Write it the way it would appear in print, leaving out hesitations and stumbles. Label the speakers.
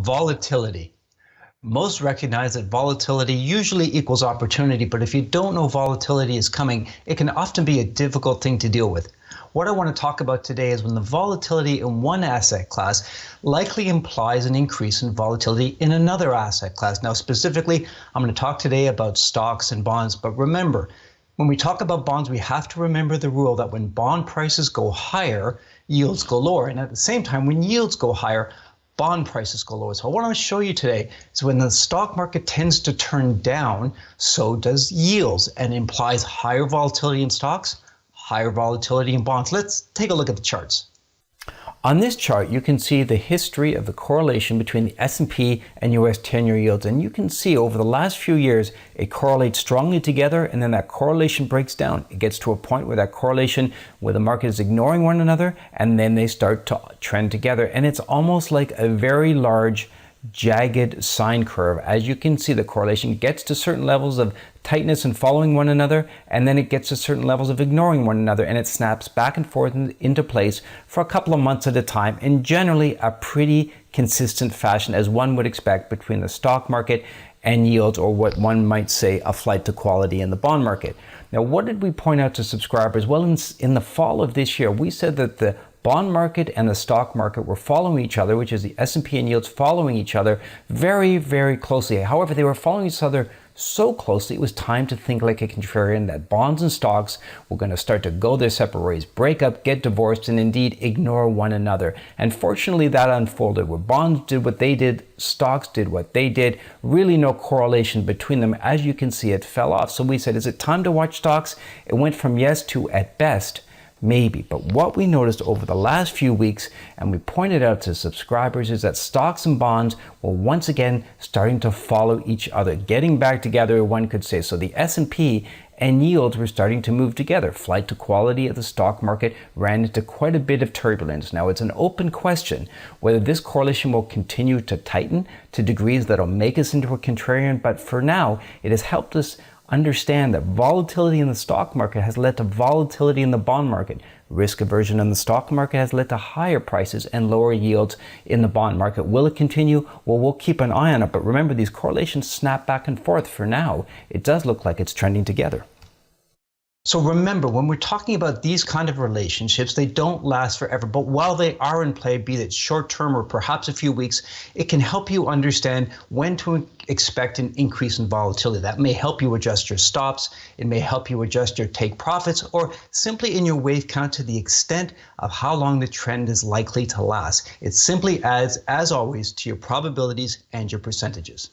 Speaker 1: Volatility. Most recognize that volatility usually equals opportunity, but if you don't know volatility is coming, it can often be a difficult thing to deal with. What I want to talk about today is when the volatility in one asset class likely implies an increase in volatility in another asset class. Now, specifically, I'm going to talk today about stocks and bonds, but remember, when we talk about bonds, we have to remember the rule that when bond prices go higher, yields go lower. And at the same time, when yields go higher, bond prices go lower. So what I want to show you today is when the stock market tends to turn down, so does yields, and implies higher volatility in stocks, higher volatility in bonds. Let's take a look at the charts.
Speaker 2: On this chart, you can see the history of the correlation between the S&P and US 10-year yields. And you can see over the last few years, it correlates strongly together, and then that correlation breaks down. It gets to a point where that correlation, where the market is ignoring one another, and then they start to trend together. And it's almost like a very large jagged sine curve. As you can see, the correlation gets to certain levels of tightness and following one another, and then it gets to certain levels of ignoring one another, and it snaps back and forth into place for a couple of months at a time, in generally a pretty consistent fashion, as one would expect between the stock market and yields, or what one might say a flight to quality in the bond market. Now, what did we point out to subscribers? Well, in the fall of this year, we said that the bond market and the stock market were following each other, which is the S&P and yields following each other very, very closely. However, they were following each other so closely, it was time to think like a contrarian, that bonds and stocks were going to start to go their separate ways, break up, get divorced, and indeed ignore one another. And fortunately, that unfolded where bonds did what they did, stocks did what they did, really no correlation between them. As you can see, it fell off. So we said, is it time to watch stocks? It went from yes to at best, maybe. But what we noticed over the last few weeks, and we pointed out to subscribers, is that stocks and bonds were once again starting to follow each other, getting back together, one could say. So the S&P and yields were starting to move together. Flight to quality of the stock market ran into quite a bit of turbulence. Now, it's an open question whether this correlation will continue to tighten to degrees that'll make us into a contrarian, but for now, it has helped us understand that volatility in the stock market has led to volatility in the bond market. Risk aversion in the stock market has led to higher prices and lower yields in the bond market. Will it continue? Well, we'll keep an eye on it. But remember, these correlations snap back and forth. For now, it does look like it's trending together.
Speaker 1: So remember, when we're talking about these kind of relationships, they don't last forever. But while they are in play, be it short term or perhaps a few weeks, it can help you understand when to expect an increase in volatility. That may help you adjust your stops. It may help you adjust your take profits, or simply in your wave count to the extent of how long the trend is likely to last. It simply adds, as always, to your probabilities and your percentages.